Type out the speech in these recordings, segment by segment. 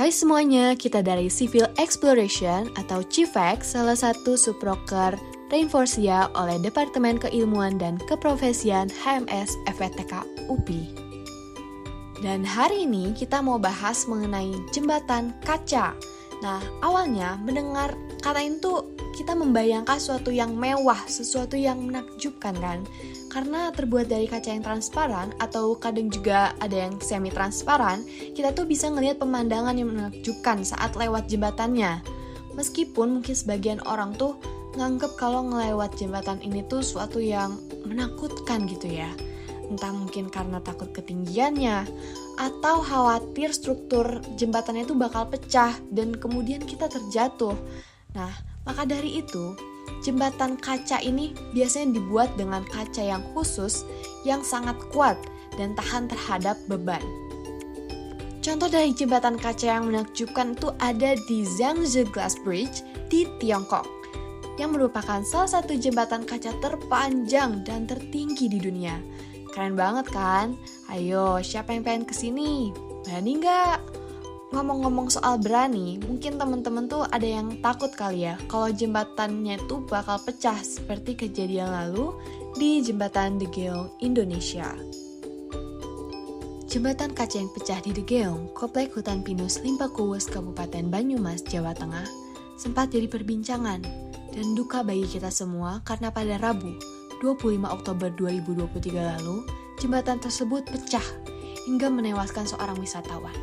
Hai semuanya, kita dari Civil Exploration atau CIVEX, salah satu subroker Rainforsia oleh Departemen Keilmuan dan Keprofesian HMS FETK UPI. Dan hari ini kita mau bahas mengenai jembatan kaca. Nah, awalnya mendengar kata itu kita membayangkan sesuatu yang mewah, sesuatu yang menakjubkan kan? Karena terbuat dari kaca yang transparan atau kadang juga ada yang semi transparan, kita tuh bisa ngelihat pemandangan yang menakjubkan saat lewat jembatannya. Meskipun mungkin sebagian orang tuh nganggep kalau ngelewat jembatan ini tuh suatu yang menakutkan gitu ya. Entah mungkin karena takut ketinggiannya, atau khawatir struktur jembatannya itu bakal pecah dan kemudian kita terjatuh. Nah, maka dari itu, jembatan kaca ini biasanya dibuat dengan kaca yang khusus yang sangat kuat dan tahan terhadap beban. Contoh dari jembatan kaca yang menakjubkan itu ada di Zhangzhou Glass Bridge di Tiongkok, yang merupakan salah satu jembatan kaca terpanjang dan tertinggi di dunia. Keren banget kan? Ayo, siapa yang pengen kesini? Berani nggak? Ngomong-ngomong soal berani, mungkin teman-teman tuh ada yang takut kali ya kalau jembatannya tuh bakal pecah seperti kejadian lalu di jembatan De Geong, Indonesia. Jembatan kaca yang pecah di De Geong, Komplek Hutan Pinus Limpakuwes, Kabupaten Banyumas, Jawa Tengah, sempat jadi perbincangan dan duka bagi kita semua karena pada Rabu, 25 Oktober 2023 lalu, jembatan tersebut pecah hingga menewaskan seorang wisatawan.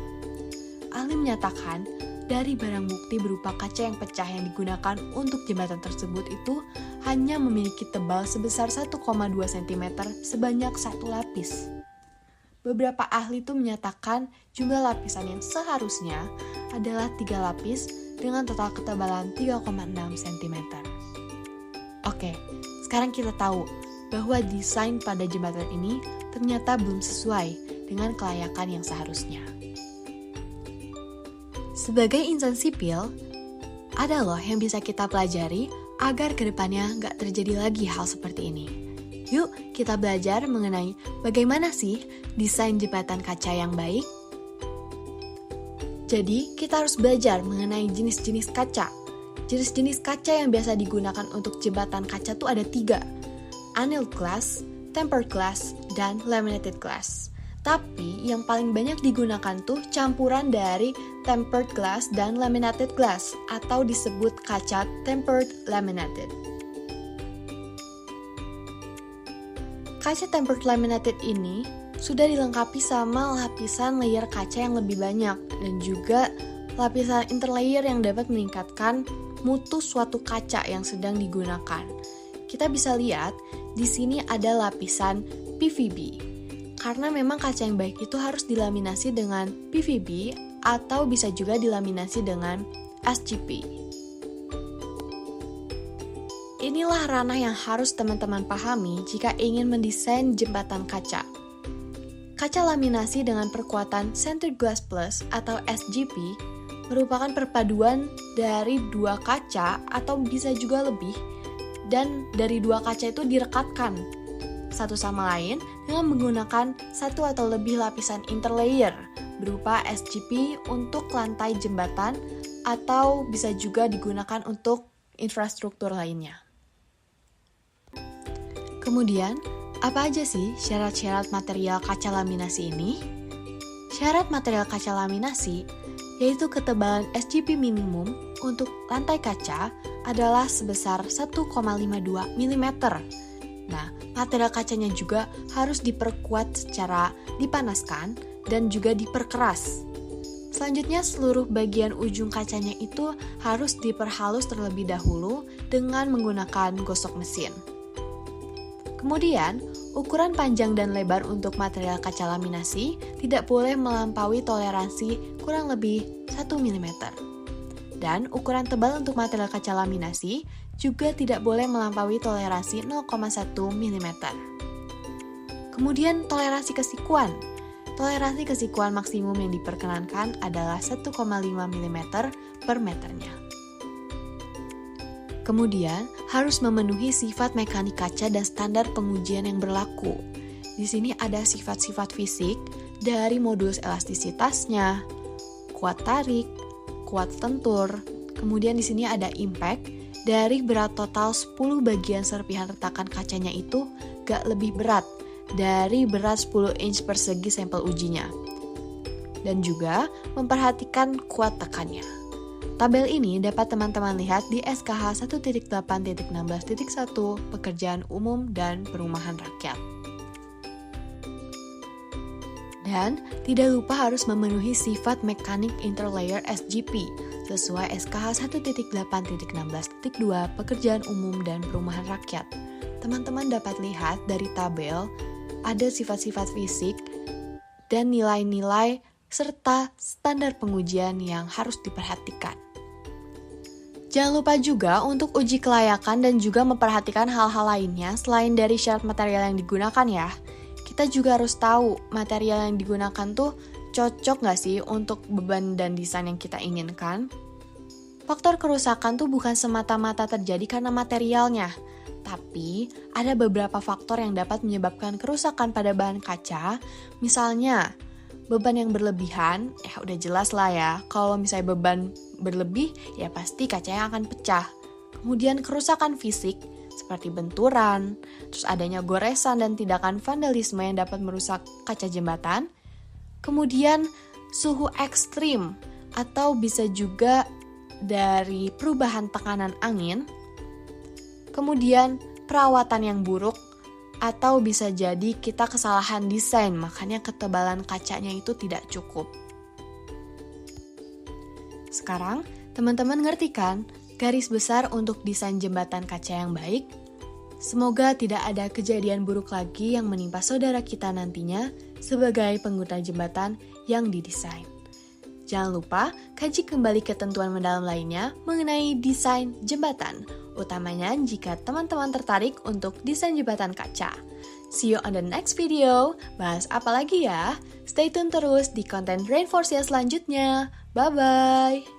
Ahli menyatakan, dari barang bukti berupa kaca yang pecah yang digunakan untuk jembatan tersebut itu hanya memiliki tebal sebesar 1,2 cm sebanyak satu lapis. Beberapa ahli itu menyatakan jumlah lapisan yang seharusnya adalah 3 lapis dengan total ketebalan 3,6 cm. Oke, sekarang kita tahu bahwa desain pada jembatan ini ternyata belum sesuai dengan kelayakan yang seharusnya. Sebagai insan sipil, ada loh yang bisa kita pelajari agar kedepannya nggak terjadi lagi hal seperti ini. Yuk kita belajar mengenai bagaimana sih desain jembatan kaca yang baik. Jadi kita harus belajar mengenai jenis-jenis kaca. Jenis-jenis kaca yang biasa digunakan untuk jembatan kaca tuh ada 3. Annealed glass, tempered glass, dan laminated glass. Tapi yang paling banyak digunakan tuh campuran dari tempered glass dan laminated glass atau disebut kaca tempered laminated. Kaca tempered laminated ini sudah dilengkapi sama lapisan layer kaca yang lebih banyak dan juga lapisan interlayer yang dapat meningkatkan mutu suatu kaca yang sedang digunakan. Kita bisa lihat di sini ada lapisan PVB. Karena memang kaca yang baik itu harus dilaminasi dengan PVB atau bisa juga dilaminasi dengan SGP. Inilah ranah yang harus teman-teman pahami jika ingin mendesain jembatan kaca. Kaca laminasi dengan perkuatan Centered Glass Plus atau SGP merupakan perpaduan dari 2 kaca atau bisa juga lebih, dan dari 2 kaca itu direkatkan satu sama lain dengan menggunakan 1 atau lebih lapisan interlayer berupa SGP untuk lantai jembatan atau bisa juga digunakan untuk infrastruktur lainnya. Kemudian, apa aja sih syarat-syarat material kaca laminasi ini? Syarat material kaca laminasi yaitu ketebalan SGP minimum untuk lantai kaca adalah sebesar 1,52 mm. Nah, material kacanya juga harus diperkuat secara dipanaskan dan juga diperkeras. Selanjutnya, seluruh bagian ujung kacanya itu harus diperhalus terlebih dahulu dengan menggunakan gosok mesin. Kemudian, ukuran panjang dan lebar untuk material kaca laminasi tidak boleh melampaui toleransi kurang lebih 1 mm. Dan ukuran tebal untuk material kaca laminasi juga tidak boleh melampaui toleransi 0,1 mm. Kemudian, toleransi kesikuan. Toleransi kesikuan maksimum yang diperkenankan adalah 1,5 mm per meternya. Kemudian, harus memenuhi sifat mekanik kaca dan standar pengujian yang berlaku. Di sini ada sifat-sifat fisik dari modulus elastisitasnya, kuat tarik, kuat tentur. Kemudian di sini ada impact. Dari berat total 10 bagian serpihan retakan kacanya itu gak lebih berat dari berat 10 inch persegi sampel ujinya. Dan juga memperhatikan kuat tekannya. Tabel ini dapat teman-teman lihat di SKH 1.8.16.1 Pekerjaan Umum dan Perumahan Rakyat. Dan tidak lupa harus memenuhi sifat mekanik interlayer SGP sesuai SKH 1.8.16.2 Pekerjaan Umum dan Perumahan Rakyat. Teman-teman dapat lihat dari tabel ada sifat-sifat fisik dan nilai-nilai serta standar pengujian yang harus diperhatikan. Jangan lupa juga untuk uji kelayakan dan juga memperhatikan hal-hal lainnya selain dari syarat material yang digunakan ya. Kita juga harus tahu material yang digunakan tuh cocok nggak sih untuk beban dan desain yang kita inginkan. Faktor kerusakan tuh bukan semata-mata terjadi karena materialnya, tapi ada beberapa faktor yang dapat menyebabkan kerusakan pada bahan kaca. Misalnya, beban yang berlebihan, ya udah jelas lah ya, kalau misalnya beban berlebih, ya pasti kacanya akan pecah. Kemudian kerusakan fisik, seperti benturan, terus adanya goresan dan tindakan vandalisme yang dapat merusak kaca jembatan. Kemudian suhu ekstrim, atau bisa juga dari perubahan tekanan angin. Kemudian perawatan yang buruk, atau bisa jadi kita kesalahan desain, makanya ketebalan kacanya itu tidak cukup. Sekarang, teman-teman ngerti kan garis besar untuk desain jembatan kaca yang baik? Semoga tidak ada kejadian buruk lagi yang menimpa saudara kita nantinya sebagai pengguna jembatan yang didesain. Jangan lupa kaji kembali ketentuan mendalam lainnya mengenai desain jembatan, utamanya jika teman-teman tertarik untuk desain jembatan kaca. See you on the next video. Bahas apa lagi ya? Stay tune terus di konten Rainforsia selanjutnya. Bye-bye!